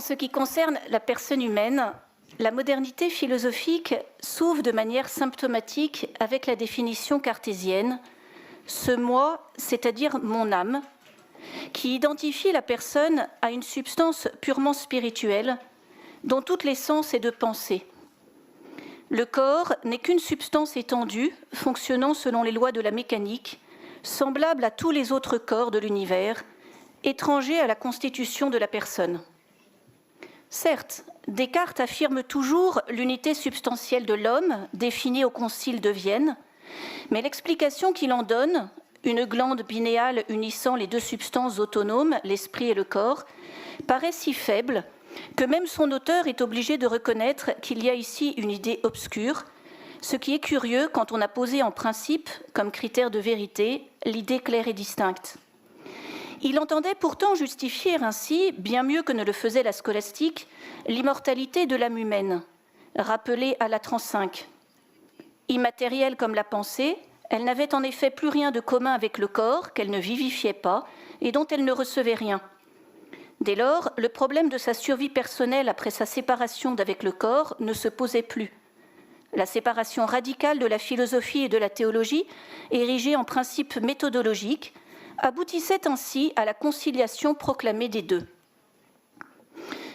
En ce qui concerne la personne humaine, la modernité philosophique s'ouvre de manière symptomatique avec la définition cartésienne, ce moi, c'est-à-dire mon âme, qui identifie la personne à une substance purement spirituelle, dont toute l'essence est de pensée. Le corps n'est qu'une substance étendue, fonctionnant selon les lois de la mécanique, semblable à tous les autres corps de l'univers, étranger à la constitution de la personne. Certes, Descartes affirme toujours l'unité substantielle de l'homme, définie au Concile de Vienne, mais l'explication qu'il en donne, une glande binéale unissant les deux substances autonomes, l'esprit et le corps, paraît si faible que même son auteur est obligé de reconnaître qu'il y a ici une idée obscure, ce qui est curieux quand on a posé en principe, comme critère de vérité, l'idée claire et distincte. Il entendait pourtant justifier ainsi, bien mieux que ne le faisait la scolastique, l'immortalité de l'âme humaine, rappelée à la 35. Immatérielle comme la pensée, elle n'avait en effet plus rien de commun avec le corps qu'elle ne vivifiait pas et dont elle ne recevait rien. Dès lors, le problème de sa survie personnelle après sa séparation d'avec le corps ne se posait plus. La séparation radicale de la philosophie et de la théologie, érigée en principe méthodologique, aboutissait ainsi à la conciliation proclamée des deux.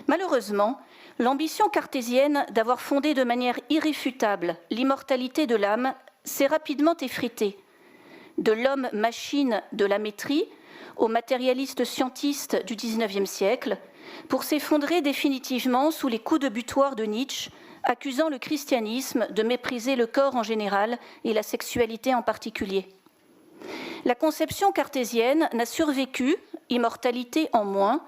Malheureusement, l'ambition cartésienne d'avoir fondé de manière irréfutable l'immortalité de l'âme s'est rapidement effritée. De l'homme-machine de la Métrie au matérialiste scientiste du XIXe siècle, pour s'effondrer définitivement sous les coups de butoir de Nietzsche, accusant le christianisme de mépriser le corps en général et la sexualité en particulier. La conception cartésienne n'a survécu, immortalité en moins,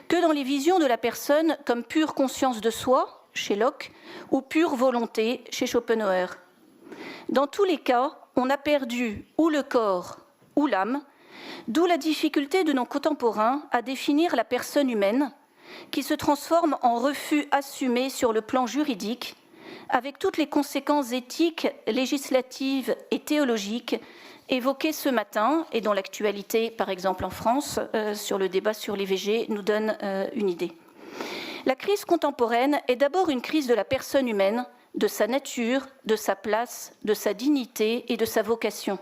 que dans les visions de la personne comme pure conscience de soi, chez Locke, ou pure volonté, chez Schopenhauer. Dans tous les cas, on a perdu ou le corps ou l'âme, d'où la difficulté de nos contemporains à définir la personne humaine, qui se transforme en refus assumé sur le plan juridique, avec toutes les conséquences éthiques, législatives et théologiques évoquées ce matin, et dont l'actualité, par exemple en France, sur le débat sur l'IVG, nous donne une idée. La crise contemporaine est d'abord une crise de la personne humaine, de sa nature, de sa place, de sa dignité et de sa vocation.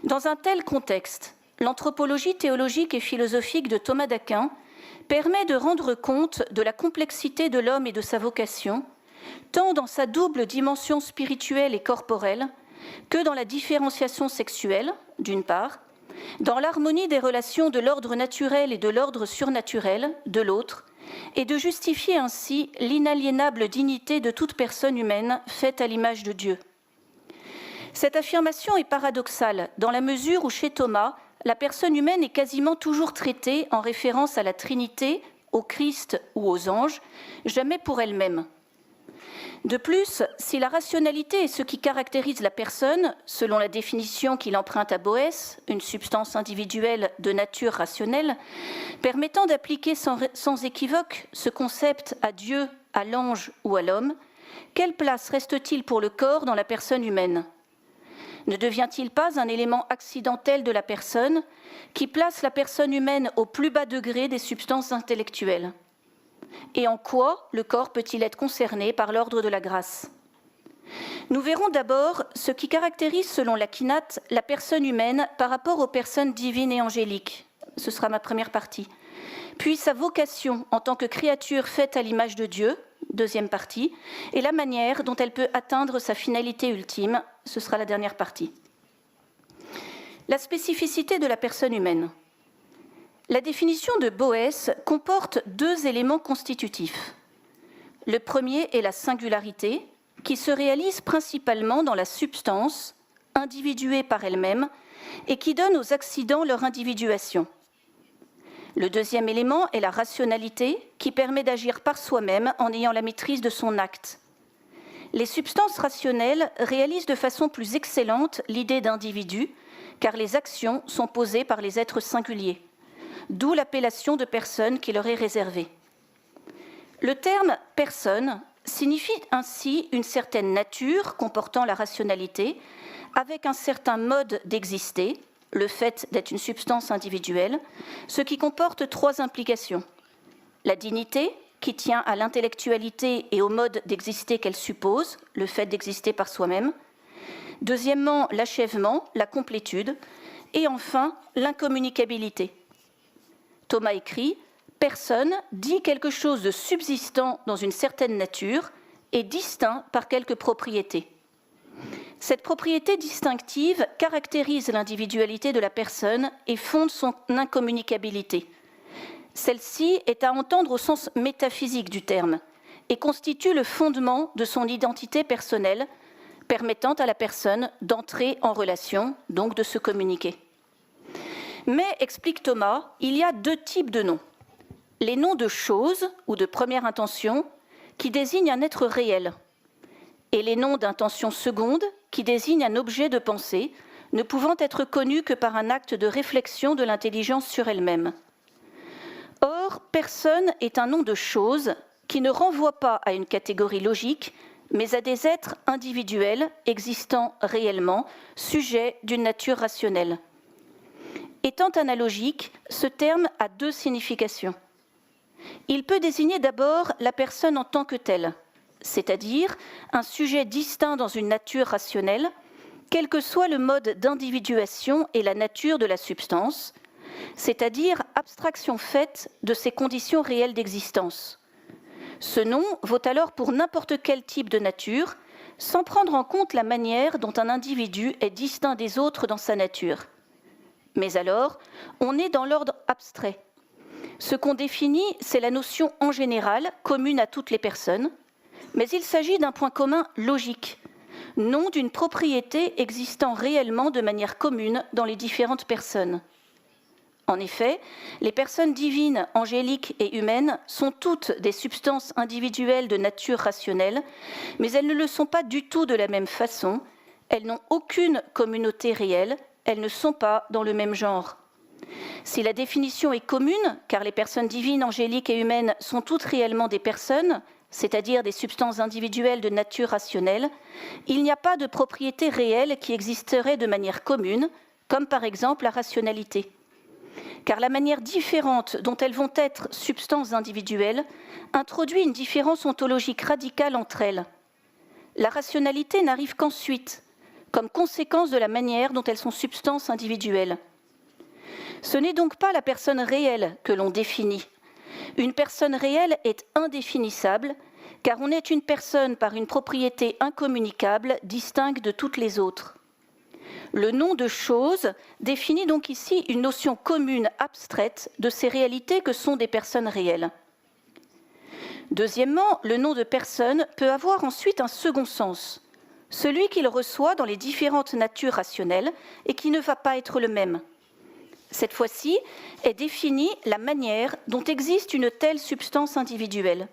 Dans un tel contexte, l'anthropologie théologique et philosophique de Thomas d'Aquin permet de rendre compte de la complexité de l'homme et de sa vocation, tant dans sa double dimension spirituelle et corporelle, que dans la différenciation sexuelle, d'une part, dans l'harmonie des relations de l'ordre naturel et de l'ordre surnaturel, de l'autre, et de justifier ainsi l'inaliénable dignité de toute personne humaine faite à l'image de Dieu. Cette affirmation est paradoxale dans la mesure où, chez Thomas, la personne humaine est quasiment toujours traitée en référence à la Trinité, au Christ ou aux anges, jamais pour elle-même. De plus, si la rationalité est ce qui caractérise la personne, selon la définition qu'il emprunte à Boès, une substance individuelle de nature rationnelle, permettant d'appliquer sans équivoque ce concept à Dieu, à l'ange ou à l'homme, quelle place reste-t-il pour le corps dans la personne humaine ? Ne devient-il pas un élément accidentel de la personne qui place la personne humaine au plus bas degré des substances intellectuelles ? Et en quoi le corps peut-il être concerné par l'ordre de la grâce ? Nous verrons d'abord ce qui caractérise, selon l'Aquinate, la personne humaine par rapport aux personnes divines et angéliques. Ce sera ma première partie. Puis sa vocation en tant que créature faite à l'image de Dieu, deuxième partie, et la manière dont elle peut atteindre sa finalité ultime, ce sera la dernière partie. La spécificité de la personne humaine. La définition de Boès comporte deux éléments constitutifs. Le premier est la singularité, qui se réalise principalement dans la substance, individuée par elle-même, et qui donne aux accidents leur individuation. Le deuxième élément est la rationalité, qui permet d'agir par soi-même en ayant la maîtrise de son acte. Les substances rationnelles réalisent de façon plus excellente l'idée d'individu, car les actions sont posées par les êtres singuliers, d'où l'appellation de personne qui leur est réservée. Le terme « personne » signifie ainsi une certaine nature comportant la rationalité, avec un certain mode d'exister, le fait d'être une substance individuelle, ce qui comporte trois implications. La dignité, qui tient à l'intellectualité et au mode d'exister qu'elle suppose, le fait d'exister par soi-même. Deuxièmement, l'achèvement, la complétude. Et enfin, l'incommunicabilité. Thomas écrit « Personne dit quelque chose de subsistant dans une certaine nature et distinct par quelque propriété. Cette propriété distinctive caractérise l'individualité de la personne et fonde son incommunicabilité. Celle-ci est à entendre au sens métaphysique du terme et constitue le fondement de son identité personnelle, permettant à la personne d'entrer en relation, donc de se communiquer. Mais, explique Thomas, il y a deux types de noms. Les noms de choses ou de première intention qui désignent un être réel, et les noms d'intention seconde qui désignent un objet de pensée ne pouvant être connu que par un acte de réflexion de l'intelligence sur elle-même. Or, personne est un nom de chose qui ne renvoie pas à une catégorie logique, mais à des êtres individuels existant réellement, sujets d'une nature rationnelle. Étant analogique, ce terme a deux significations. Il peut désigner d'abord la personne en tant que telle, c'est-à-dire un sujet distinct dans une nature rationnelle, quel que soit le mode d'individuation et la nature de la substance, c'est-à-dire abstraction faite de ses conditions réelles d'existence. Ce nom vaut alors pour n'importe quel type de nature, sans prendre en compte la manière dont un individu est distinct des autres dans sa nature. Mais alors, on est dans l'ordre abstrait. Ce qu'on définit, c'est la notion en général, commune à toutes les personnes, mais il s'agit d'un point commun logique, non d'une propriété existant réellement de manière commune dans les différentes personnes. En effet, les personnes divines, angéliques et humaines sont toutes des substances individuelles de nature rationnelle, mais elles ne le sont pas du tout de la même façon, elles n'ont aucune communauté réelle, elles ne sont pas dans le même genre. Si la définition est commune, car les personnes divines, angéliques et humaines sont toutes réellement des personnes, c'est-à-dire des substances individuelles de nature rationnelle, il n'y a pas de propriété réelle qui existerait de manière commune, comme par exemple la rationalité. Car la manière différente dont elles vont être substances individuelles introduit une différence ontologique radicale entre elles. La rationalité n'arrive qu'ensuite, comme conséquence de la manière dont elles sont substances individuelles. Ce n'est donc pas la personne réelle que l'on définit. Une personne réelle est indéfinissable, car on est une personne par une propriété incommunicable, distincte de toutes les autres. Le nom de chose définit donc ici une notion commune abstraite de ces réalités que sont des personnes réelles. Deuxièmement, le nom de personne peut avoir ensuite un second sens, celui qu'il reçoit dans les différentes natures rationnelles et qui ne va pas être le même. Cette fois-ci est définie la manière dont existe une telle substance individuelle.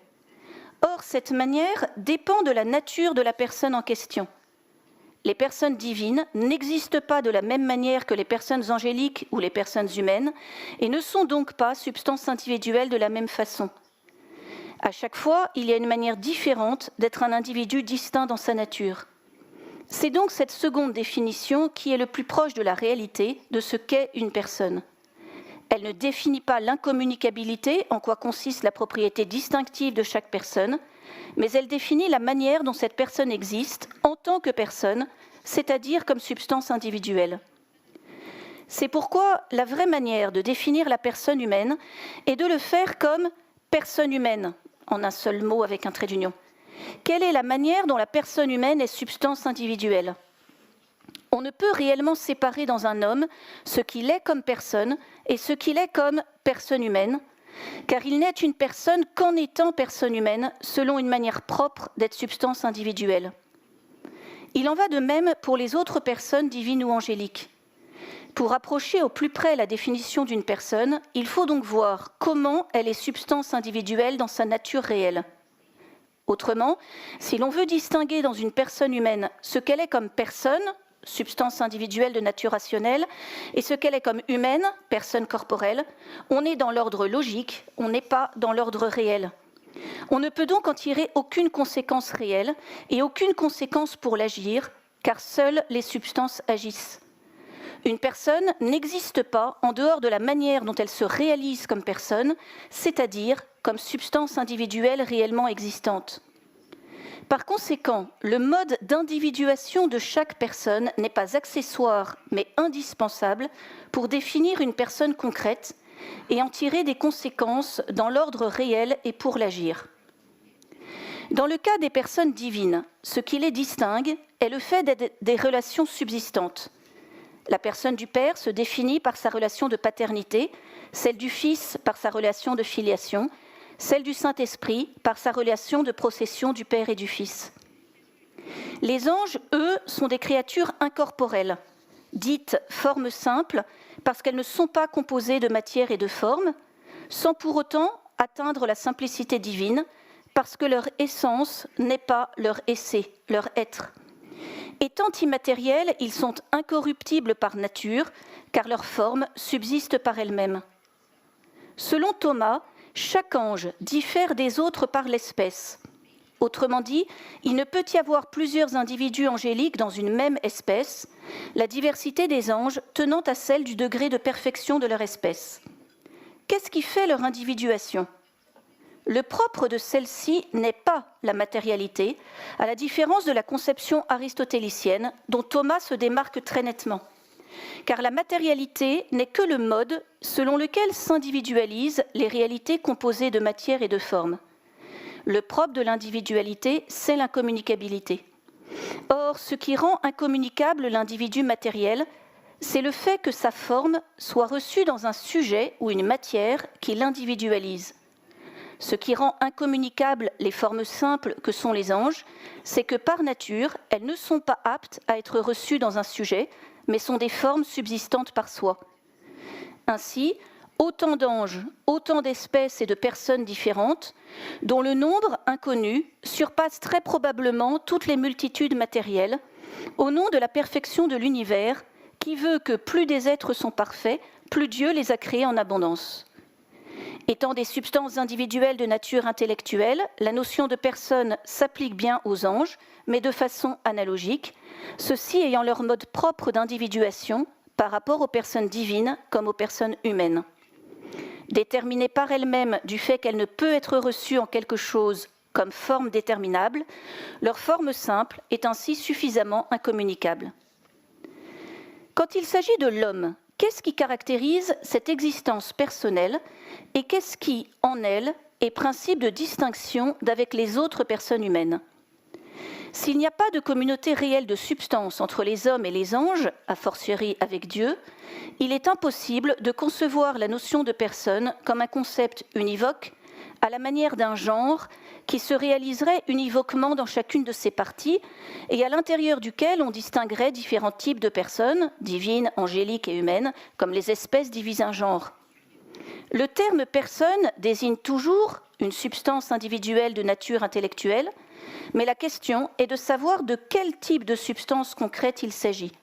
Or, cette manière dépend de la nature de la personne en question. Les personnes divines n'existent pas de la même manière que les personnes angéliques ou les personnes humaines et ne sont donc pas substances individuelles de la même façon. À chaque fois, il y a une manière différente d'être un individu distinct dans sa nature. C'est donc cette seconde définition qui est le plus proche de la réalité de ce qu'est une personne. Elle ne définit pas l'incommunicabilité, en quoi consiste la propriété distinctive de chaque personne, mais elle définit la manière dont cette personne existe en tant que personne, c'est-à-dire comme substance individuelle. C'est pourquoi la vraie manière de définir la personne humaine est de le faire comme personne humaine, en un seul mot avec un trait d'union. Quelle est la manière dont la personne humaine est substance individuelle ? On ne peut réellement séparer dans un homme ce qu'il est comme personne et ce qu'il est comme personne humaine, car il n'est une personne qu'en étant personne humaine, selon une manière propre d'être substance individuelle. Il en va de même pour les autres personnes divines ou angéliques. Pour approcher au plus près la définition d'une personne, il faut donc voir comment elle est substance individuelle dans sa nature réelle. Autrement, si l'on veut distinguer dans une personne humaine ce qu'elle est comme personne, substance individuelle de nature rationnelle, et ce qu'elle est comme humaine, personne corporelle, on est dans l'ordre logique, on n'est pas dans l'ordre réel. On ne peut donc en tirer aucune conséquence réelle et aucune conséquence pour l'agir, car seules les substances agissent. Une personne n'existe pas en dehors de la manière dont elle se réalise comme personne, c'est-à-dire comme substance individuelle réellement existante. Par conséquent, le mode d'individuation de chaque personne n'est pas accessoire, mais indispensable pour définir une personne concrète et en tirer des conséquences dans l'ordre réel et pour l'agir. Dans le cas des personnes divines, ce qui les distingue est le fait d'être des relations subsistantes. La personne du Père se définit par sa relation de paternité, celle du Fils par sa relation de filiation, celle du Saint-Esprit par sa relation de procession du Père et du Fils. Les anges, eux, sont des créatures incorporelles, dites formes simples parce qu'elles ne sont pas composées de matière et de forme, sans pour autant atteindre la simplicité divine, parce que leur essence n'est pas leur essai, leur être. Étant immatériels, ils sont incorruptibles par nature, car leur forme subsiste par elle-même. Selon Thomas, chaque ange diffère des autres par l'espèce. Autrement dit, il ne peut y avoir plusieurs individus angéliques dans une même espèce, la diversité des anges tenant à celle du degré de perfection de leur espèce. Qu'est-ce qui fait leur individuation ? Le propre de celle-ci n'est pas la matérialité, à la différence de la conception aristotélicienne dont Thomas se démarque très nettement. Car la matérialité n'est que le mode selon lequel s'individualisent les réalités composées de matière et de forme. Le propre de l'individualité, c'est l'incommunicabilité. Or, ce qui rend incommunicable l'individu matériel, c'est le fait que sa forme soit reçue dans un sujet ou une matière qui l'individualise. Ce qui rend incommunicables les formes simples que sont les anges, c'est que par nature, elles ne sont pas aptes à être reçues dans un sujet, mais sont des formes subsistantes par soi. Ainsi, autant d'anges, autant d'espèces et de personnes différentes, dont le nombre inconnu surpasse très probablement toutes les multitudes matérielles, au nom de la perfection de l'univers, qui veut que plus des êtres sont parfaits, plus Dieu les a créés en abondance. Étant des substances individuelles de nature intellectuelle, la notion de personne s'applique bien aux anges, mais de façon analogique, ceux-ci ayant leur mode propre d'individuation par rapport aux personnes divines comme aux personnes humaines. Déterminées par elles-mêmes du fait qu'elles ne peuvent être reçues en quelque chose comme forme déterminable, leur forme simple est ainsi suffisamment incommunicable. Quand il s'agit de l'homme, qu'est-ce qui caractérise cette existence personnelle et qu'est-ce qui, en elle, est principe de distinction d'avec les autres personnes humaines ? S'il n'y a pas de communauté réelle de substance entre les hommes et les anges, a fortiori avec Dieu, il est impossible de concevoir la notion de personne comme un concept univoque, à la manière d'un genre qui se réaliserait univoquement dans chacune de ses parties et à l'intérieur duquel on distinguerait différents types de personnes, divines, angéliques et humaines, comme les espèces divisent un genre. Le terme « personne » désigne toujours une substance individuelle de nature intellectuelle, mais la question est de savoir de quel type de substance concrète il s'agit,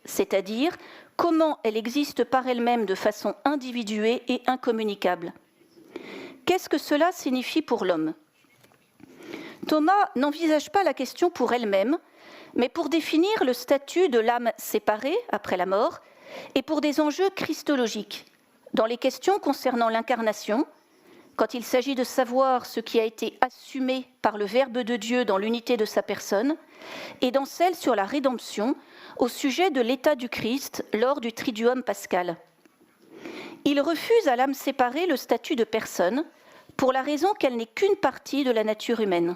c'est-à-dire comment elle existe par elle-même de façon individuée et incommunicable. Qu'est-ce que cela signifie pour l'homme ? Thomas n'envisage pas la question pour elle-même, mais pour définir le statut de l'âme séparée après la mort et pour des enjeux christologiques, dans les questions concernant l'incarnation, quand il s'agit de savoir ce qui a été assumé par le Verbe de Dieu dans l'unité de sa personne, et dans celle sur la rédemption, au sujet de l'état du Christ lors du Triduum pascal. Il refuse à l'âme séparée le statut de personne, pour la raison qu'elle n'est qu'une partie de la nature humaine.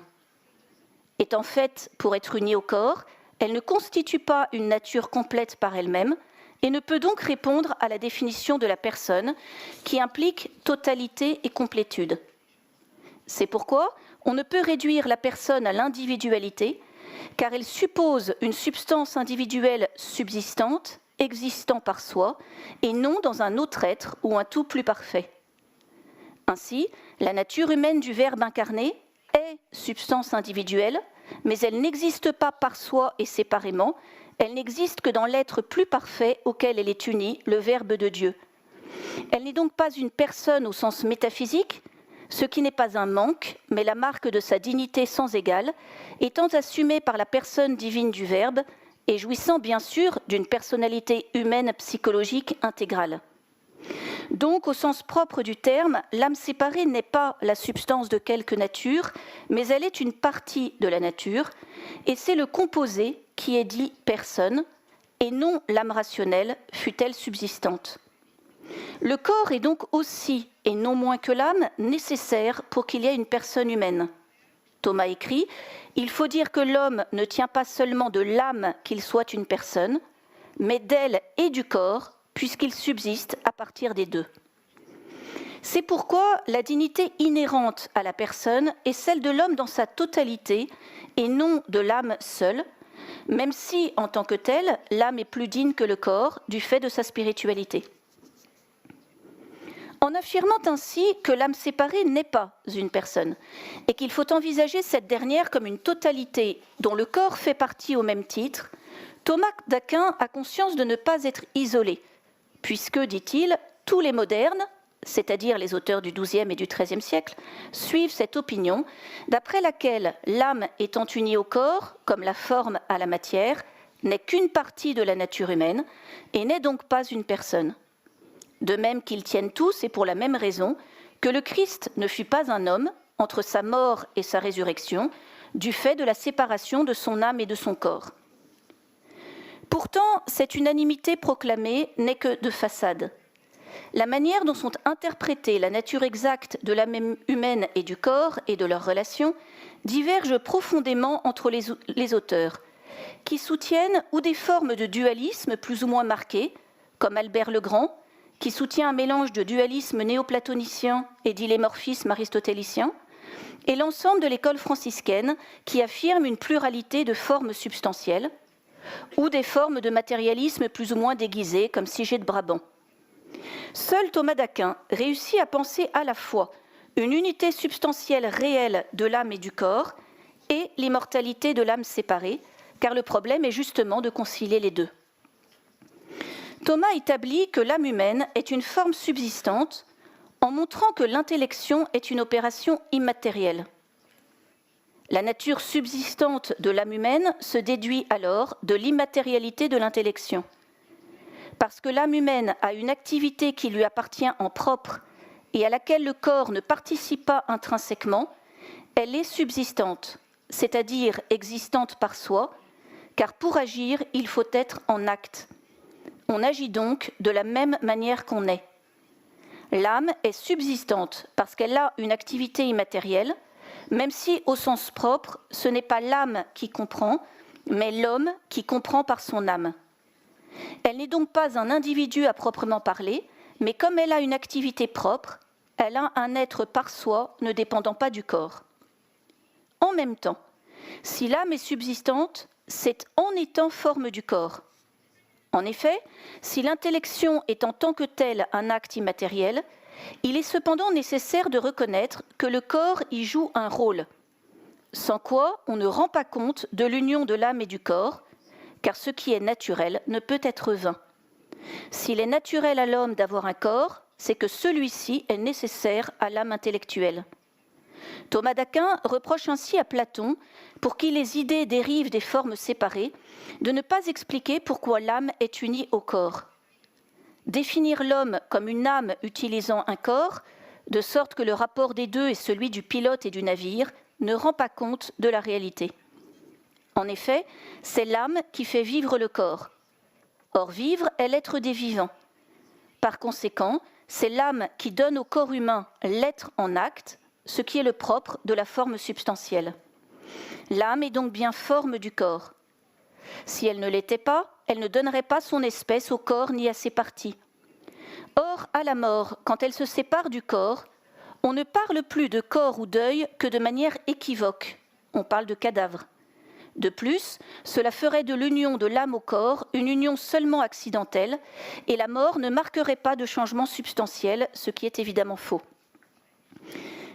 Étant faite pour être unie au corps, elle ne constitue pas une nature complète par elle-même, et ne peut donc répondre à la définition de la personne qui implique totalité et complétude. C'est pourquoi on ne peut réduire la personne à l'individualité, car elle suppose une substance individuelle subsistante, existant par soi, et non dans un autre être ou un tout plus parfait. Ainsi, la nature humaine du Verbe incarné est substance individuelle, mais elle n'existe pas par soi et séparément, elle n'existe que dans l'être plus parfait auquel elle est unie, le Verbe de Dieu. Elle n'est donc pas une personne au sens métaphysique, ce qui n'est pas un manque, mais la marque de sa dignité sans égale, étant assumée par la personne divine du Verbe et jouissant bien sûr d'une personnalité humaine psychologique intégrale. Donc, au sens propre du terme, l'âme séparée n'est pas la substance de quelque nature, mais elle est une partie de la nature, et c'est le composé qui est dit personne, et non l'âme rationnelle, fût-elle subsistante. Le corps est donc aussi, et non moins que l'âme, nécessaire pour qu'il y ait une personne humaine. Thomas écrit « Il faut dire que l'homme ne tient pas seulement de l'âme qu'il soit une personne, mais d'elle et du corps, puisqu'il subsiste à partir des deux. » C'est pourquoi la dignité inhérente à la personne est celle de l'homme dans sa totalité et non de l'âme seule, même si, en tant que telle, l'âme est plus digne que le corps du fait de sa spiritualité. En affirmant ainsi que l'âme séparée n'est pas une personne et qu'il faut envisager cette dernière comme une totalité dont le corps fait partie au même titre, Thomas d'Aquin a conscience de ne pas être isolé, puisque, dit-il, tous les modernes, c'est-à-dire les auteurs du XIIe et du XIIIe siècle, suivent cette opinion d'après laquelle l'âme étant unie au corps, comme la forme à la matière, n'est qu'une partie de la nature humaine et n'est donc pas une personne. De même qu'ils tiennent tous, et pour la même raison, que le Christ ne fut pas un homme entre sa mort et sa résurrection, du fait de la séparation de son âme et de son corps. Pourtant, cette unanimité proclamée n'est que de façade. La manière dont sont interprétées la nature exacte de l'âme humaine et du corps et de leurs relations diverge profondément entre les auteurs, qui soutiennent ou des formes de dualisme plus ou moins marquées, comme Albert le Grand, qui soutient un mélange de dualisme néoplatonicien et d'illémorphisme aristotélicien, et l'ensemble de l'école franciscaine qui affirme une pluralité de formes substantielles, ou des formes de matérialisme plus ou moins déguisées, comme Sigé de Brabant. Seul Thomas d'Aquin réussit à penser à la fois une unité substantielle réelle de l'âme et du corps et l'immortalité de l'âme séparée, car le problème est justement de concilier les deux. Thomas établit que l'âme humaine est une forme subsistante en montrant que l'intellection est une opération immatérielle. La nature subsistante de l'âme humaine se déduit alors de l'immatérialité de l'intellection. Parce que l'âme humaine a une activité qui lui appartient en propre et à laquelle le corps ne participe pas intrinsèquement, elle est subsistante, c'est-à-dire existante par soi, car pour agir, il faut être en acte. On agit donc de la même manière qu'on est. L'âme est subsistante parce qu'elle a une activité immatérielle, même si, au sens propre, ce n'est pas l'âme qui comprend, mais l'homme qui comprend par son âme. Elle n'est donc pas un individu à proprement parler, mais comme elle a une activité propre, elle a un être par soi ne dépendant pas du corps. En même temps, si l'âme est subsistante, c'est en étant forme du corps. En effet, si l'intellection est en tant que telle un acte immatériel, il est cependant nécessaire de reconnaître que le corps y joue un rôle, sans quoi on ne rend pas compte de l'union de l'âme et du corps, car ce qui est naturel ne peut être vain. S'il est naturel à l'homme d'avoir un corps, c'est que celui-ci est nécessaire à l'âme intellectuelle. Thomas d'Aquin reproche ainsi à Platon, pour qui les idées dérivent des formes séparées, de ne pas expliquer pourquoi l'âme est unie au corps. Définir l'homme comme une âme utilisant un corps, de sorte que le rapport des deux est celui du pilote et du navire, ne rend pas compte de la réalité. En effet, c'est l'âme qui fait vivre le corps. Or, vivre est l'être des vivants. Par conséquent, c'est l'âme qui donne au corps humain l'être en acte, ce qui est le propre de la forme substantielle. L'âme est donc bien forme du corps. Si elle ne l'était pas, elle ne donnerait pas son espèce au corps ni à ses parties. Or, à la mort, quand elle se sépare du corps, on ne parle plus de corps ou d'œil que de manière équivoque. On parle de cadavre. De plus, cela ferait de l'union de l'âme au corps une union seulement accidentelle, et la mort ne marquerait pas de changement substantiel, ce qui est évidemment faux.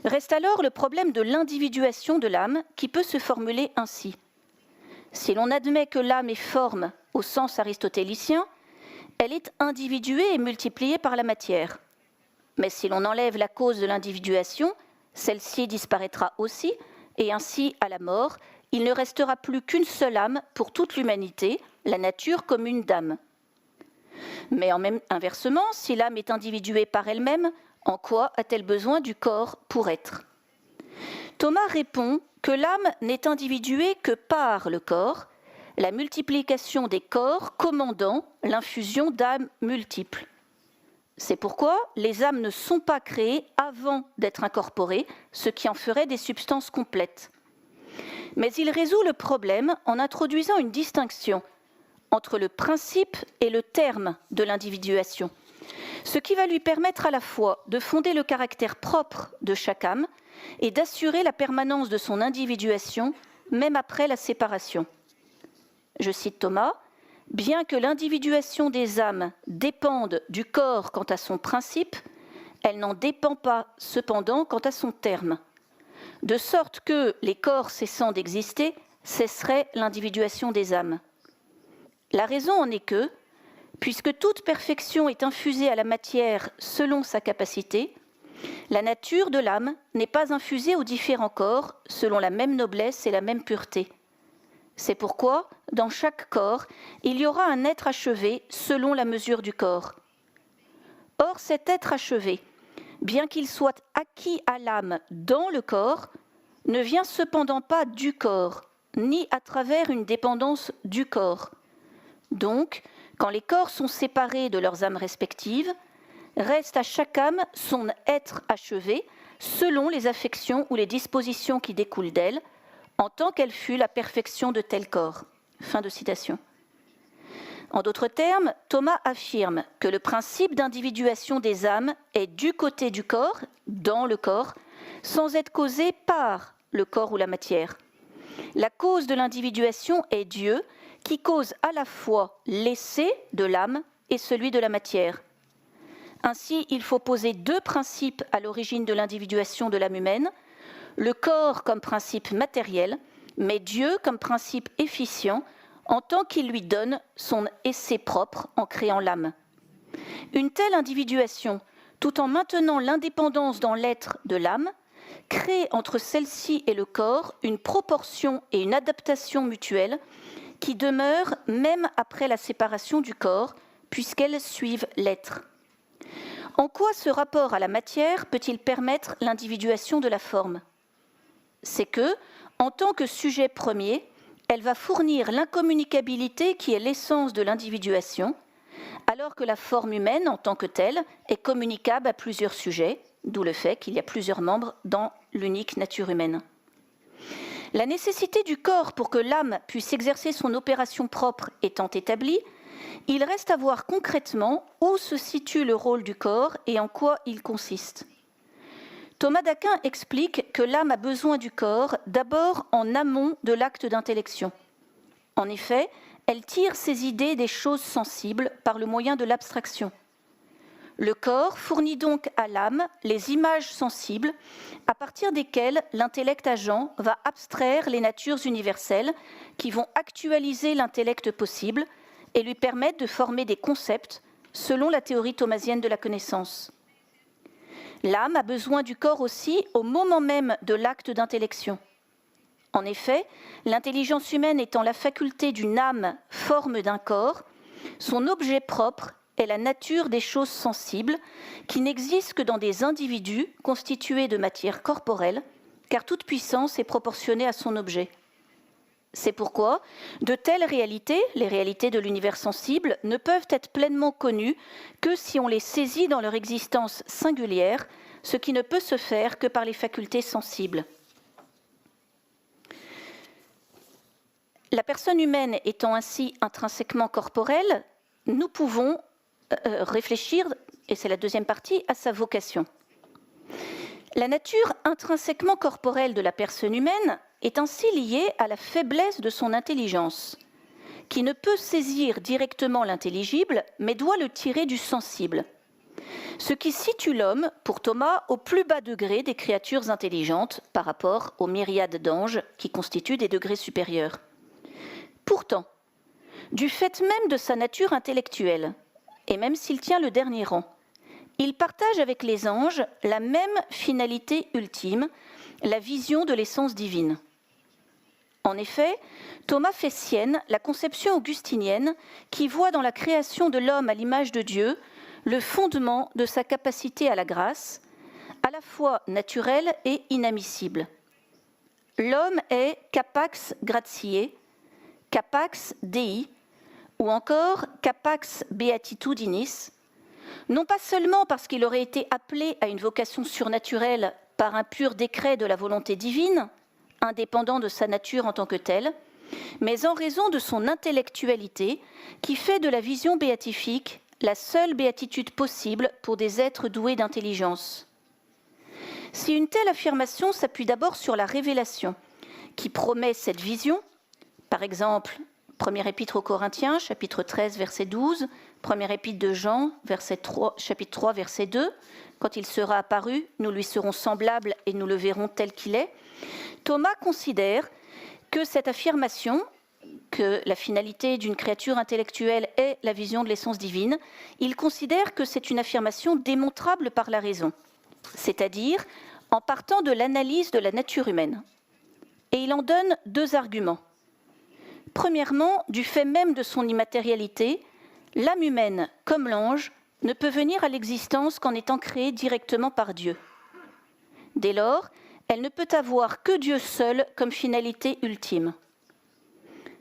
Reste alors le problème de l'individuation de l'âme, qui peut se formuler ainsi. Si l'on admet que l'âme est forme au sens aristotélicien, elle est individuée et multipliée par la matière. Mais si l'on enlève la cause de l'individuation, celle-ci disparaîtra aussi, et ainsi, à la mort, il ne restera plus qu'une seule âme pour toute l'humanité, la nature commune d'âme. Mais inversement, si l'âme est individuée par elle-même, en quoi a-t-elle besoin du corps pour être ? Thomas répond que l'âme n'est individuée que par le corps, la multiplication des corps commandant l'infusion d'âmes multiples. C'est pourquoi les âmes ne sont pas créées avant d'être incorporées, ce qui en ferait des substances complètes. Mais il résout le problème en introduisant une distinction entre le principe et le terme de l'individuation, ce qui va lui permettre à la fois de fonder le caractère propre de chaque âme et d'assurer la permanence de son individuation, même après la séparation. Je cite Thomas, « Bien que l'individuation des âmes dépende du corps quant à son principe, elle n'en dépend pas cependant quant à son terme, de sorte que, les corps cessant d'exister, cesserait l'individuation des âmes. La raison en est que, puisque toute perfection est infusée à la matière selon sa capacité, la nature de l'âme n'est pas infusée aux différents corps selon la même noblesse et la même pureté. C'est pourquoi, dans chaque corps, il y aura un être achevé selon la mesure du corps. Or, cet être achevé, bien qu'il soit acquis à l'âme dans le corps, ne vient cependant pas du corps, ni à travers une dépendance du corps. Donc, quand les corps sont séparés de leurs âmes respectives, reste à chaque âme son être achevé selon les affections ou les dispositions qui découlent d'elle, en tant qu'elle fut la perfection de tel corps. » Fin de citation. En d'autres termes, Thomas affirme que le principe d'individuation des âmes est du côté du corps, dans le corps, sans être causé par le corps ou la matière. La cause de l'individuation est Dieu, qui cause à la fois l'essai de l'âme et celui de la matière. Ainsi, il faut poser deux principes à l'origine de l'individuation de l'âme humaine, le corps comme principe matériel, mais Dieu comme principe efficient, en tant qu'il lui donne son essai propre en créant l'âme. Une telle individuation, tout en maintenant l'indépendance dans l'être de l'âme, crée entre celle-ci et le corps une proportion et une adaptation mutuelle qui demeurent même après la séparation du corps, puisqu'elles suivent l'être. En quoi ce rapport à la matière peut-il permettre l'individuation de la forme ? C'est que, en tant que sujet premier, elle va fournir l'incommunicabilité qui est l'essence de l'individuation, alors que la forme humaine, en tant que telle, est communicable à plusieurs sujets, d'où le fait qu'il y a plusieurs membres dans l'unique nature humaine. La nécessité du corps pour que l'âme puisse exercer son opération propre étant établie, il reste à voir concrètement où se situe le rôle du corps et en quoi il consiste. Thomas d'Aquin explique que l'âme a besoin du corps d'abord en amont de l'acte d'intellection. En effet, elle tire ses idées des choses sensibles par le moyen de l'abstraction. Le corps fournit donc à l'âme les images sensibles à partir desquelles l'intellect agent va abstraire les natures universelles qui vont actualiser l'intellect possible et lui permettre de former des concepts selon la théorie thomasienne de la connaissance. L'âme a besoin du corps aussi au moment même de l'acte d'intellection. En effet, l'intelligence humaine étant la faculté d'une âme forme d'un corps, son objet propre est la nature des choses sensibles qui n'existent que dans des individus constitués de matière corporelle, car toute puissance est proportionnée à son objet. C'est pourquoi de telles réalités, les réalités de l'univers sensible, ne peuvent être pleinement connues que si on les saisit dans leur existence singulière, ce qui ne peut se faire que par les facultés sensibles. La personne humaine étant ainsi intrinsèquement corporelle, nous pouvons réfléchir, et c'est la deuxième partie, à sa vocation. La nature intrinsèquement corporelle de la personne humaine est ainsi liée à la faiblesse de son intelligence, qui ne peut saisir directement l'intelligible, mais doit le tirer du sensible. Ce qui situe l'homme, pour Thomas, au plus bas degré des créatures intelligentes par rapport aux myriades d'anges qui constituent des degrés supérieurs. Pourtant, du fait même de sa nature intellectuelle, et même s'il tient le dernier rang, il partage avec les anges la même finalité ultime, la vision de l'essence divine. En effet, Thomas fait sienne la conception augustinienne qui voit dans la création de l'homme à l'image de Dieu le fondement de sa capacité à la grâce, à la fois naturelle et inadmissible. L'homme est capax gratiae, capax Dei, ou encore capax beatitudinis, non pas seulement parce qu'il aurait été appelé à une vocation surnaturelle par un pur décret de la volonté divine, indépendant de sa nature en tant que telle, mais en raison de son intellectualité qui fait de la vision béatifique la seule béatitude possible pour des êtres doués d'intelligence. Si une telle affirmation s'appuie d'abord sur la révélation, qui promet cette vision, par exemple, première épître aux Corinthiens, chapitre 13, verset 12, première épître de Jean, chapitre 3, verset 2, quand il sera apparu, nous lui serons semblables et nous le verrons tel qu'il est, Thomas considère que cette affirmation, que la finalité d'une créature intellectuelle est la vision de l'essence divine, il considère que c'est une affirmation démontrable par la raison, c'est-à-dire en partant de l'analyse de la nature humaine. Et il en donne deux arguments. Premièrement, du fait même de son immatérialité, l'âme humaine, comme l'ange, ne peut venir à l'existence qu'en étant créée directement par Dieu. Dès lors, elle ne peut avoir que Dieu seul comme finalité ultime.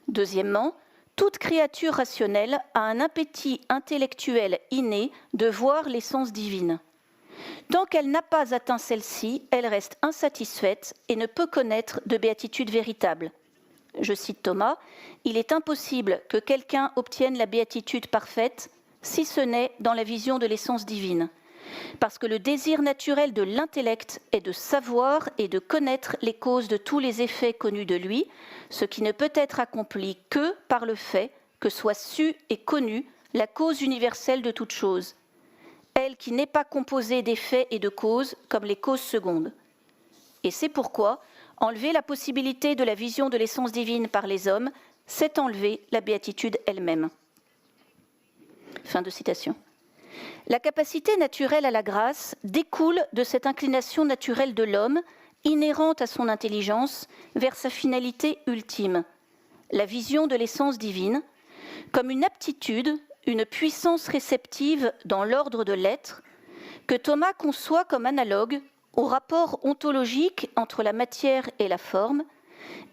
Deuxièmement, toute créature rationnelle a un appétit intellectuel inné de voir l'essence divine. Tant qu'elle n'a pas atteint celle-ci, elle reste insatisfaite et ne peut connaître de béatitude véritable. Je cite Thomas, « Il est impossible que quelqu'un obtienne la béatitude parfaite, si ce n'est dans la vision de l'essence divine, parce que le désir naturel de l'intellect est de savoir et de connaître les causes de tous les effets connus de lui, ce qui ne peut être accompli que par le fait que soit su et connue la cause universelle de toute chose, elle qui n'est pas composée d'effets et de causes comme les causes secondes. Et c'est pourquoi enlever la possibilité de la vision de l'essence divine par les hommes, c'est enlever la béatitude elle-même. » Fin de citation. La capacité naturelle à la grâce découle de cette inclination naturelle de l'homme, inhérente à son intelligence, vers sa finalité ultime, la vision de l'essence divine, comme une aptitude, une puissance réceptive dans l'ordre de l'être, que Thomas conçoit comme analogue au rapport ontologique entre la matière et la forme,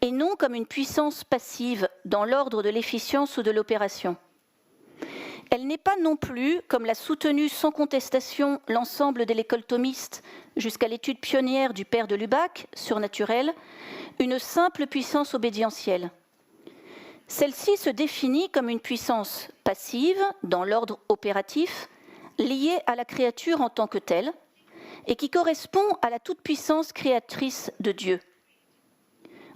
et non comme une puissance passive dans l'ordre de l'efficience ou de l'opération. Elle n'est pas non plus, comme l'a soutenu sans contestation l'ensemble de l'école thomiste jusqu'à l'étude pionnière du père de Lubac, surnaturelle, une simple puissance obédientielle. Celle-ci se définit comme une puissance passive, dans l'ordre opératif, liée à la créature en tant que telle, et qui correspond à la toute-puissance créatrice de Dieu.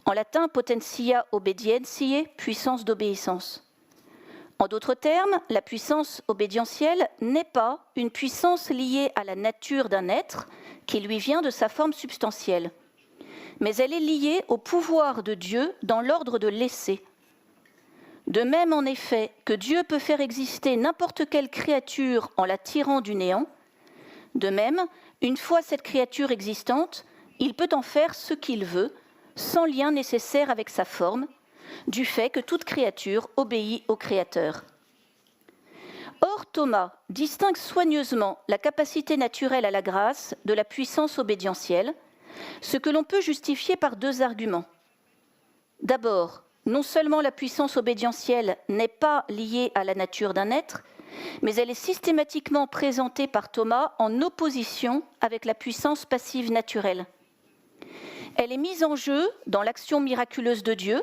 En latin, potentia obedientiae, puissance d'obéissance. En d'autres termes, la puissance obédientielle n'est pas une puissance liée à la nature d'un être qui lui vient de sa forme substantielle, mais elle est liée au pouvoir de Dieu dans l'ordre de l'essai. De même, en effet, que Dieu peut faire exister n'importe quelle créature en la tirant du néant, de même, une fois cette créature existante, il peut en faire ce qu'il veut, sans lien nécessaire avec sa forme, du fait que toute créature obéit au Créateur. Or, Thomas distingue soigneusement la capacité naturelle à la grâce de la puissance obédientielle, ce que l'on peut justifier par deux arguments. D'abord, non seulement la puissance obédientielle n'est pas liée à la nature d'un être, mais elle est systématiquement présentée par Thomas en opposition avec la puissance passive naturelle. Elle est mise en jeu dans l'action miraculeuse de Dieu,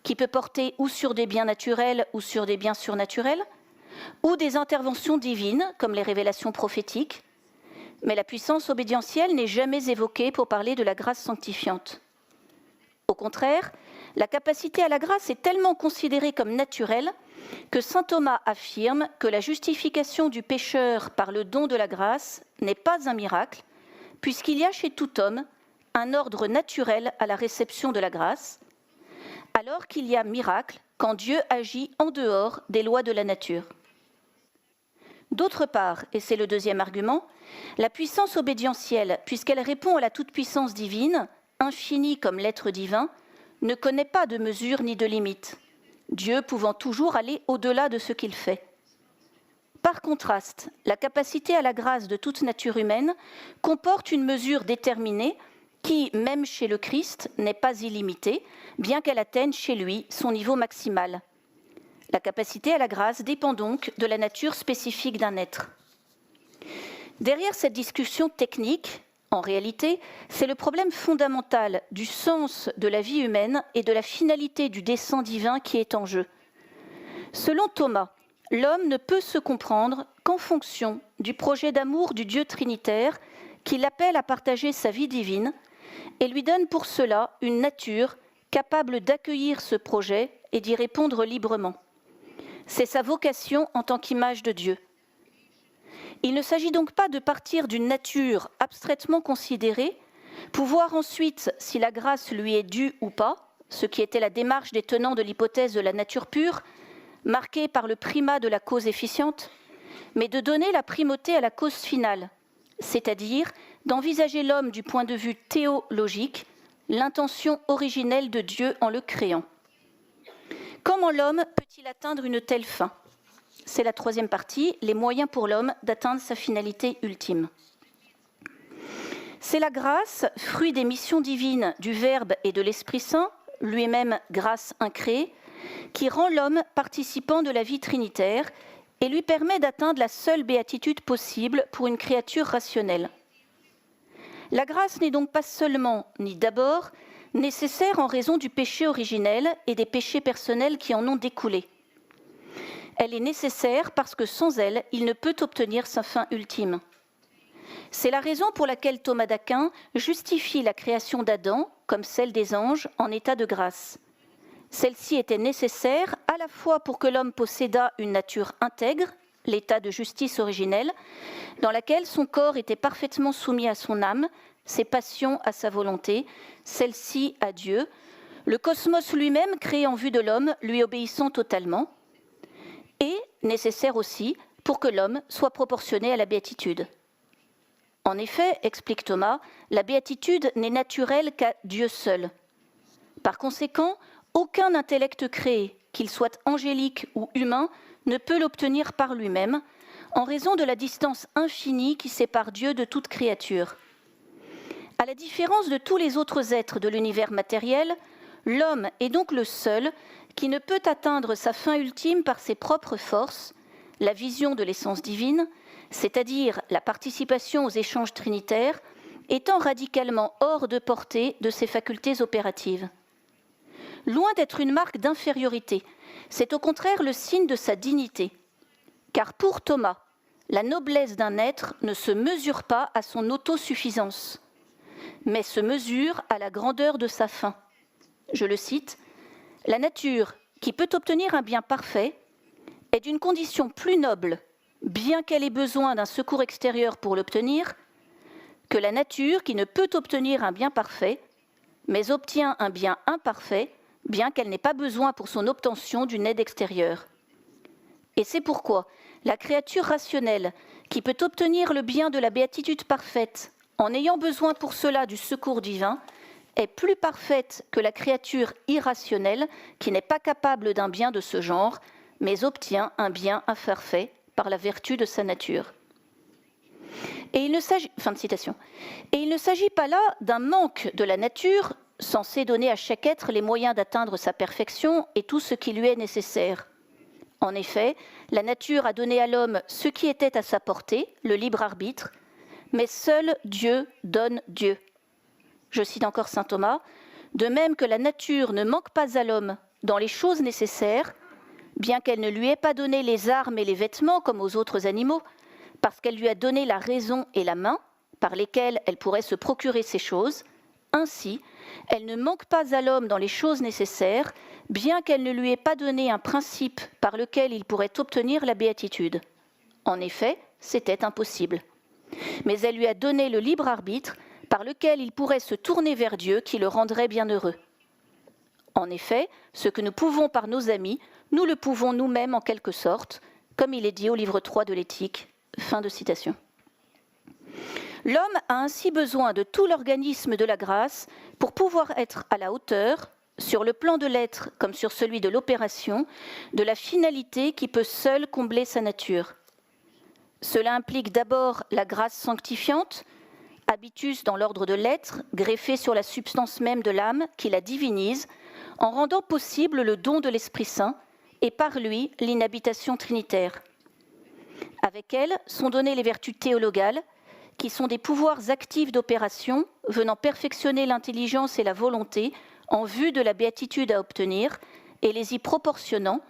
qui peut porter ou sur des biens naturels ou sur des biens surnaturels, ou des interventions divines, comme les révélations prophétiques, mais la puissance obédientielle n'est jamais évoquée pour parler de la grâce sanctifiante. Au contraire, la capacité à la grâce est tellement considérée comme naturelle que saint Thomas affirme que la justification du pécheur par le don de la grâce n'est pas un miracle, puisqu'il y a chez tout homme un ordre naturel à la réception de la grâce, alors qu'il y a miracle quand Dieu agit en dehors des lois de la nature. D'autre part, et c'est le deuxième argument, la puissance obédientielle, puisqu'elle répond à la toute-puissance divine, infinie comme l'être divin, ne connaît pas de mesure ni de limite, Dieu pouvant toujours aller au-delà de ce qu'il fait. Par contraste, la capacité à la grâce de toute nature humaine comporte une mesure déterminée qui, même chez le Christ, n'est pas illimitée, bien qu'elle atteigne chez lui son niveau maximal. La capacité à la grâce dépend donc de la nature spécifique d'un être. Derrière cette discussion technique, en réalité, c'est le problème fondamental du sens de la vie humaine et de la finalité du dessein divin qui est en jeu. Selon Thomas, l'homme ne peut se comprendre qu'en fonction du projet d'amour du Dieu trinitaire qui l'appelle à partager sa vie divine et lui donne pour cela une nature capable d'accueillir ce projet et d'y répondre librement. C'est sa vocation en tant qu'image de Dieu. Il ne s'agit donc pas de partir d'une nature abstraitement considérée, pour voir ensuite si la grâce lui est due ou pas, ce qui était la démarche des tenants de l'hypothèse de la nature pure, marquée par le primat de la cause efficiente, mais de donner la primauté à la cause finale, c'est-à-dire d'envisager l'homme du point de vue théologique, l'intention originelle de Dieu en le créant. Comment l'homme peut-il atteindre une telle fin ? C'est la troisième partie, les moyens pour l'homme d'atteindre sa finalité ultime. C'est la grâce, fruit des missions divines du Verbe et de l'Esprit Saint, lui-même grâce incréée, qui rend l'homme participant de la vie trinitaire et lui permet d'atteindre la seule béatitude possible pour une créature rationnelle. La grâce n'est donc pas seulement, ni d'abord, nécessaire en raison du péché originel et des péchés personnels qui en ont découlé. Elle est nécessaire parce que sans elle, il ne peut obtenir sa fin ultime. C'est la raison pour laquelle Thomas d'Aquin justifie la création d'Adam, comme celle des anges, en état de grâce. Celle-ci était nécessaire à la fois pour que l'homme possédât une nature intègre, l'état de justice originel, dans laquelle son corps était parfaitement soumis à son âme, ses passions à sa volonté, celle-ci à Dieu, le cosmos lui-même créé en vue de l'homme lui obéissant totalement, et nécessaire aussi pour que l'homme soit proportionné à la béatitude. En effet, explique Thomas, la béatitude n'est naturelle qu'à Dieu seul. Par conséquent, aucun intellect créé, qu'il soit angélique ou humain, ne peut l'obtenir par lui-même, en raison de la distance infinie qui sépare Dieu de toute créature. À la différence de tous les autres êtres de l'univers matériel, l'homme est donc le seul qui ne peut atteindre sa fin ultime par ses propres forces, la vision de l'essence divine, c'est-à-dire la participation aux échanges trinitaires, étant radicalement hors de portée de ses facultés opératives. Loin d'être une marque d'infériorité, c'est au contraire le signe de sa dignité. Car pour Thomas, la noblesse d'un être ne se mesure pas à son autosuffisance, mais se mesure à la grandeur de sa fin. Je le cite, « La nature, qui peut obtenir un bien parfait, est d'une condition plus noble, bien qu'elle ait besoin d'un secours extérieur pour l'obtenir, que la nature qui ne peut obtenir un bien parfait, mais obtient un bien imparfait, bien qu'elle n'ait pas besoin pour son obtention d'une aide extérieure. Et c'est pourquoi la créature rationnelle, qui peut obtenir le bien de la béatitude parfaite, en ayant besoin pour cela du secours divin, est plus parfaite que la créature irrationnelle qui n'est pas capable d'un bien de ce genre, mais obtient un bien imparfait par la vertu de sa nature. » Et il ne s'agit, fin de citation. Et il ne s'agit pas là d'un manque de la nature, censé donner à chaque être les moyens d'atteindre sa perfection et tout ce qui lui est nécessaire. En effet, la nature a donné à l'homme ce qui était à sa portée, le libre arbitre, mais seul Dieu donne Dieu. Je cite encore saint Thomas, « De même que la nature ne manque pas à l'homme dans les choses nécessaires, bien qu'elle ne lui ait pas donné les armes et les vêtements comme aux autres animaux, parce qu'elle lui a donné la raison et la main, par lesquelles elle pourrait se procurer ces choses, ainsi, elle ne manque pas à l'homme dans les choses nécessaires, bien qu'elle ne lui ait pas donné un principe par lequel il pourrait obtenir la béatitude. En effet, c'était impossible. Mais elle lui a donné le libre arbitre par lequel il pourrait se tourner vers Dieu qui le rendrait bienheureux. En effet, ce que nous pouvons par nos amis, nous le pouvons nous-mêmes en quelque sorte, comme il est dit au livre 3 de l'Éthique. Fin de citation. L'homme a ainsi besoin de tout l'organisme de la grâce pour pouvoir être à la hauteur, sur le plan de l'être comme sur celui de l'opération, de la finalité qui peut seule combler sa nature. Cela implique d'abord la grâce sanctifiante, habitus dans l'ordre de l'être, greffé sur la substance même de l'âme qui la divinise, en rendant possible le don de l'Esprit Saint et par lui l'inhabitation trinitaire. Avec elle sont données les vertus théologales, qui sont des pouvoirs actifs d'opération venant perfectionner l'intelligence et la volonté en vue de la béatitude à obtenir et les y proportionnant,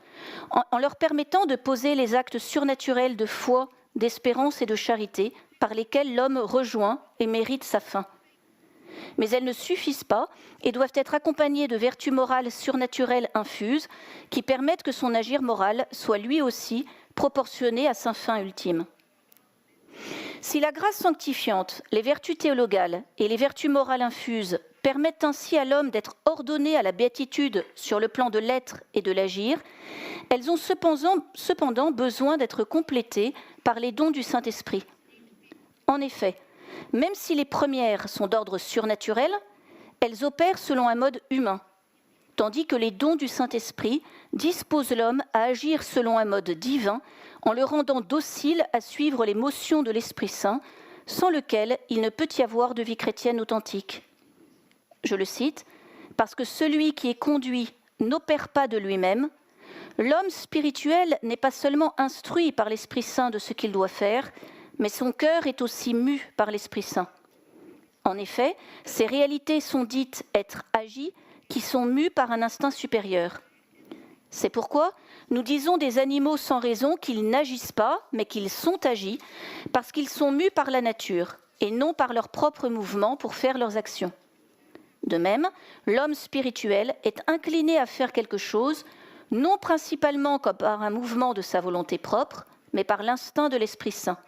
en leur permettant de poser les actes surnaturels de foi, d'espérance et de charité par lesquels l'homme rejoint et mérite sa fin. Mais elles ne suffisent pas et doivent être accompagnées de vertus morales surnaturelles infuses qui permettent que son agir moral soit lui aussi proportionné à sa fin ultime. Si la grâce sanctifiante, les vertus théologales et les vertus morales infuses permettent ainsi à l'homme d'être ordonné à la béatitude sur le plan de l'être et de l'agir, elles ont cependant besoin d'être complétées par les dons du Saint-Esprit. En effet, même si les premières sont d'ordre surnaturel, elles opèrent selon un mode humain, tandis que les dons du Saint-Esprit disposent l'homme à agir selon un mode divin en le rendant docile à suivre les motions de l'Esprit Saint, sans lequel il ne peut y avoir de vie chrétienne authentique. Je le cite, « Parce que celui qui est conduit n'opère pas de lui-même, l'homme spirituel n'est pas seulement instruit par l'Esprit Saint de ce qu'il doit faire, mais son cœur est aussi mu par l'Esprit Saint. En effet, ces réalités sont dites être agies, qui sont mues par un instinct supérieur. C'est pourquoi nous disons des animaux sans raison qu'ils n'agissent pas, mais qu'ils sont agis, parce qu'ils sont mus par la nature, et non par leurs propres mouvements pour faire leurs actions. De même, l'homme spirituel est incliné à faire quelque chose, non principalement comme par un mouvement de sa volonté propre, mais par l'instinct de l'Esprit Saint.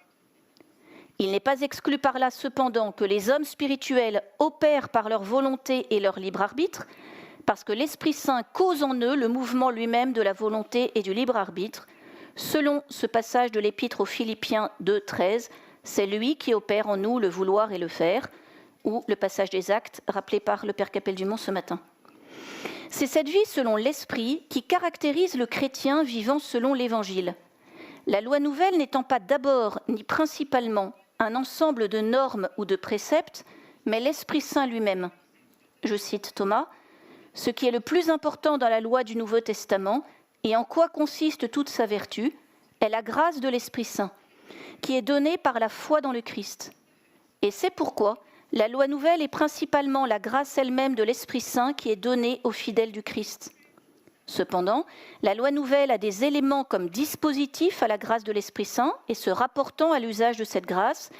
Il n'est pas exclu par là cependant que les hommes spirituels opèrent par leur volonté et leur libre arbitre, parce que l'Esprit Saint cause en eux le mouvement lui-même de la volonté et du libre arbitre. Selon ce passage de l'Épître aux Philippiens 2:13, c'est lui qui opère en nous le vouloir et le faire, ou le passage des Actes rappelé par le Père Capel-Dumont ce matin. C'est cette vie selon l'Esprit qui caractérise le chrétien vivant selon l'Évangile. La loi nouvelle n'étant pas d'abord ni principalement un ensemble de normes ou de préceptes, mais l'Esprit Saint lui-même. Je cite Thomas, « Ce qui est le plus important dans la loi du Nouveau Testament, et en quoi consiste toute sa vertu, est la grâce de l'Esprit Saint, qui est donnée par la foi dans le Christ. Et c'est pourquoi la loi nouvelle est principalement la grâce elle-même de l'Esprit Saint qui est donnée aux fidèles du Christ. Cependant, la loi nouvelle a des éléments comme dispositifs à la grâce de l'Esprit Saint et se rapportant à l'usage de cette grâce,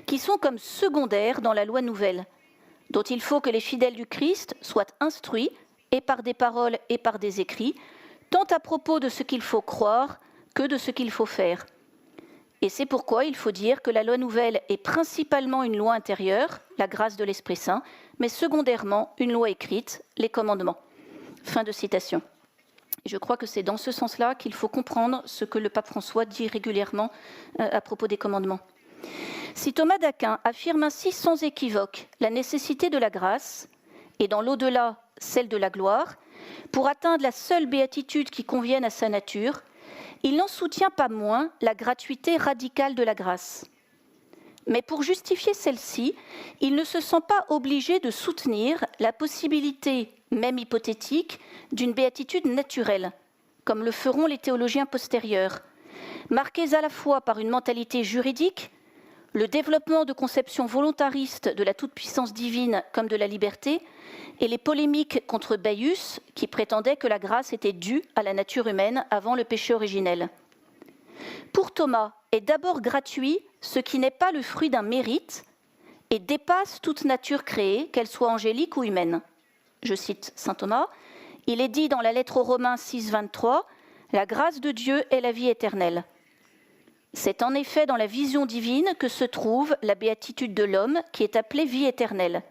qui sont comme secondaires dans la loi nouvelle, dont il faut que les fidèles du Christ soient instruits, et par des paroles et par des écrits, tant à propos de ce qu'il faut croire que de ce qu'il faut faire. Et c'est pourquoi il faut dire que la loi nouvelle est principalement une loi intérieure, la grâce de l'Esprit Saint, mais secondairement une loi écrite, les commandements. » Fin de citation. Je crois que c'est dans ce sens-là qu'il faut comprendre ce que le pape François dit régulièrement à propos des commandements. Si Thomas d'Aquin affirme ainsi sans équivoque la nécessité de la grâce, et dans l'au-delà, celle de la gloire, pour atteindre la seule béatitude qui convienne à sa nature, il n'en soutient pas moins la gratuité radicale de la grâce. Mais pour justifier celle-ci, il ne se sent pas obligé de soutenir la possibilité, même hypothétique, d'une béatitude naturelle, comme le feront les théologiens postérieurs, marqués à la fois par une mentalité juridique, le développement de conceptions volontaristes de la toute-puissance divine comme de la liberté, et les polémiques contre Baius, qui prétendait que la grâce était due à la nature humaine avant le péché originel. Pour Thomas, est d'abord gratuit ce qui n'est pas le fruit d'un mérite et dépasse toute nature créée, qu'elle soit angélique ou humaine. Je cite saint Thomas, « Il est dit dans la lettre aux Romains 6,23 « La grâce de Dieu est la vie éternelle ». C'est en effet dans la vision divine que se trouve la béatitude de l'homme qui est appelée vie éternelle,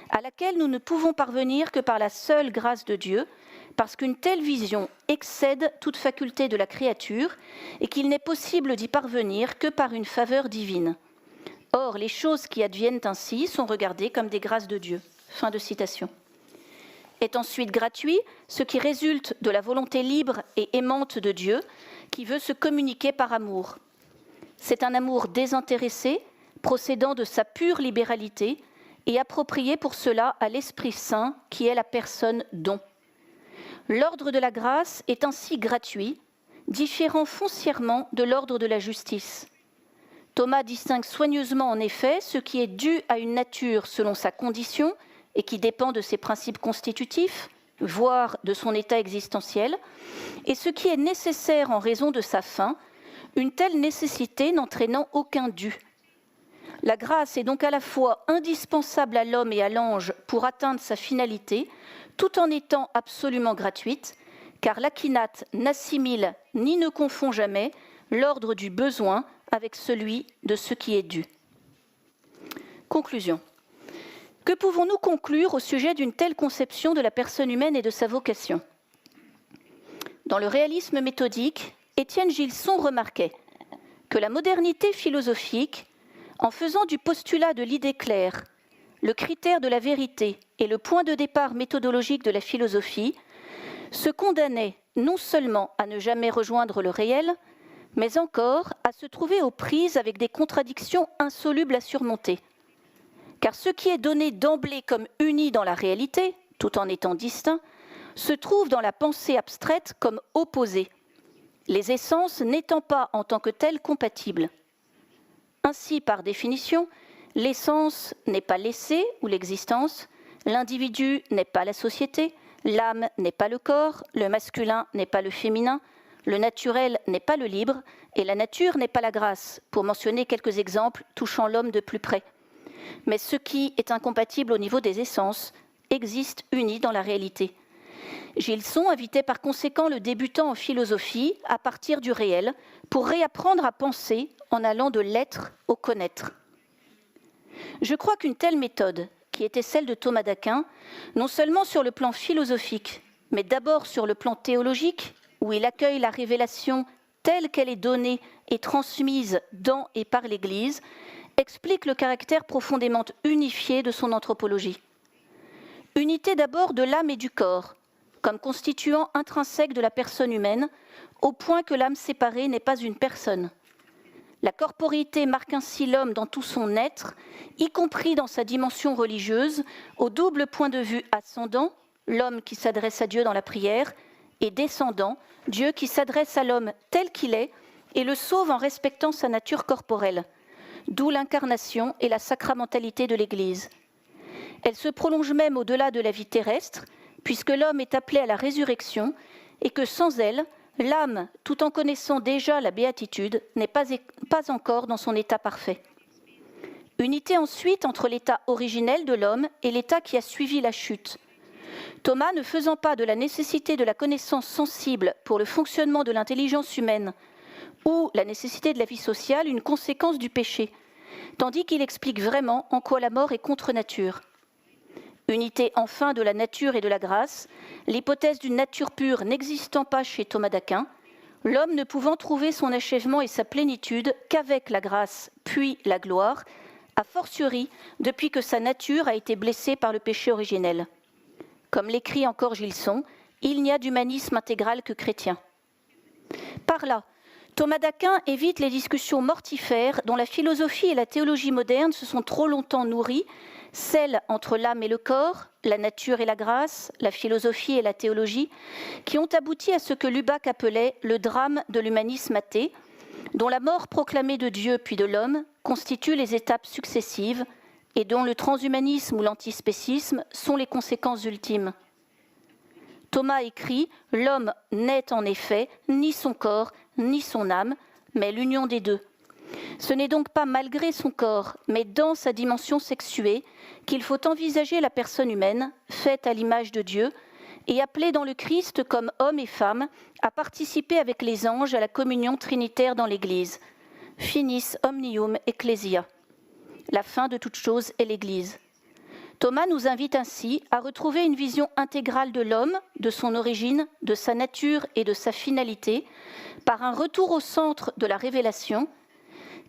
à laquelle nous ne pouvons parvenir que par la seule grâce de Dieu, parce qu'une telle vision excède toute faculté de la créature et qu'il n'est possible d'y parvenir que par une faveur divine. Or, les choses qui adviennent ainsi sont regardées comme des grâces de Dieu. » Fin de citation. est ensuite gratuit, ce qui résulte de la volonté libre et aimante de Dieu, qui veut se communiquer par amour. C'est un amour désintéressé, procédant de sa pure libéralité, et approprié pour cela à l'Esprit Saint, qui est la personne don. L'ordre de la grâce est ainsi gratuit, différent foncièrement de l'ordre de la justice. Thomas distingue soigneusement en effet ce qui est dû à une nature selon sa condition et qui dépend de ses principes constitutifs, voire de son état existentiel, et ce qui est nécessaire en raison de sa fin, une telle nécessité n'entraînant aucun dû. La grâce est donc à la fois indispensable à l'homme et à l'ange pour atteindre sa finalité, tout en étant absolument gratuite, car l'aquinate n'assimile ni ne confond jamais l'ordre du besoin avec celui de ce qui est dû. Conclusion. Que pouvons-nous conclure au sujet d'une telle conception de la personne humaine et de sa vocation ? Dans le réalisme méthodique, Étienne Gilson remarquait que la modernité philosophique, en faisant du postulat de l'idée claire le critère de la vérité et le point de départ méthodologique de la philosophie, se condamnait non seulement à ne jamais rejoindre le réel, mais encore à se trouver aux prises avec des contradictions insolubles à surmonter. Car ce qui est donné d'emblée comme uni dans la réalité, tout en étant distinct, se trouve dans la pensée abstraite comme opposé, les essences n'étant pas en tant que telles compatibles. Ainsi, par définition, l'essence n'est pas l'essai ou l'existence, l'individu n'est pas la société, l'âme n'est pas le corps, le masculin n'est pas le féminin, le naturel n'est pas le libre, et la nature n'est pas la grâce, pour mentionner quelques exemples touchant l'homme de plus près. Mais ce qui est incompatible au niveau des essences existe uni dans la réalité. Gilson invitait par conséquent le débutant en philosophie à partir du réel pour réapprendre à penser en allant de l'être au connaître. Je crois qu'une telle méthode, qui était celle de Thomas d'Aquin, non seulement sur le plan philosophique, mais d'abord sur le plan théologique, où il accueille la révélation telle qu'elle est donnée et transmise dans et par l'Église, explique le caractère profondément unifié de son anthropologie. Unité d'abord de l'âme et du corps, comme constituant intrinsèque de la personne humaine, au point que l'âme séparée n'est pas une personne. La corporéité marque ainsi l'homme dans tout son être, y compris dans sa dimension religieuse, au double point de vue ascendant, l'homme qui s'adresse à Dieu dans la prière, et descendant, Dieu qui s'adresse à l'homme tel qu'il est et le sauve en respectant sa nature corporelle, d'où l'incarnation et la sacramentalité de l'Église. Elle se prolonge même au-delà de la vie terrestre, puisque l'homme est appelé à la résurrection et que sans elle, l'âme, tout en connaissant déjà la béatitude, n'est pas encore dans son état parfait. Unité ensuite entre l'état originel de l'homme et l'état qui a suivi la chute. Thomas, ne faisant pas de la nécessité de la connaissance sensible pour le fonctionnement de l'intelligence humaine ou la nécessité de la vie sociale une conséquence du péché, tandis qu'il explique vraiment en quoi la mort est contre nature. Unité enfin de la nature et de la grâce, l'hypothèse d'une nature pure n'existant pas chez Thomas d'Aquin, l'homme ne pouvant trouver son achèvement et sa plénitude qu'avec la grâce puis la gloire, a fortiori depuis que sa nature a été blessée par le péché originel. Comme l'écrit encore Gilson, il n'y a d'humanisme intégral que chrétien. Par là, Thomas d'Aquin évite les discussions mortifères dont la philosophie et la théologie moderne se sont trop longtemps nourries, celles entre l'âme et le corps, la nature et la grâce, la philosophie et la théologie, qui ont abouti à ce que Lubac appelait le drame de l'humanisme athée, dont la mort proclamée de Dieu puis de l'homme constitue les étapes successives et dont le transhumanisme ou l'antispécisme sont les conséquences ultimes. Thomas écrit « L'homme n'est en effet ni son corps, ni son âme, mais l'union des deux. Ce n'est donc pas malgré son corps, mais dans sa dimension sexuée, qu'il faut envisager la personne humaine, faite à l'image de Dieu, et appelée dans le Christ comme homme et femme à participer avec les anges à la communion trinitaire dans l'Église. Finis omnium ecclesia. La fin de toute chose est l'Église. Thomas nous invite ainsi à retrouver une vision intégrale de l'homme, de son origine, de sa nature et de sa finalité, par un retour au centre de la révélation,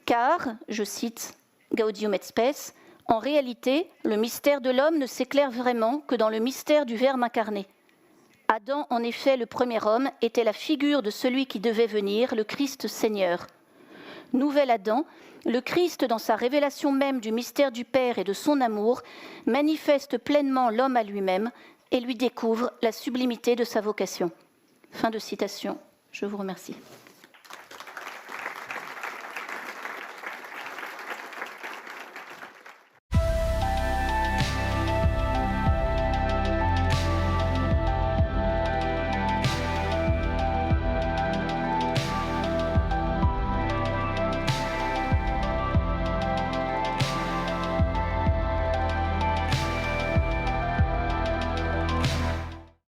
car, je cite Gaudium et Spes, En réalité, le mystère de l'homme ne s'éclaire vraiment que dans le mystère du Verbe incarné. Adam, en effet, le premier homme, était la figure de celui qui devait venir, le Christ Seigneur. Nouvel Adam, le Christ, dans sa révélation même du mystère du Père et de son amour, manifeste pleinement l'homme à lui-même et lui découvre la sublimité de sa vocation. Fin de citation. Je vous remercie.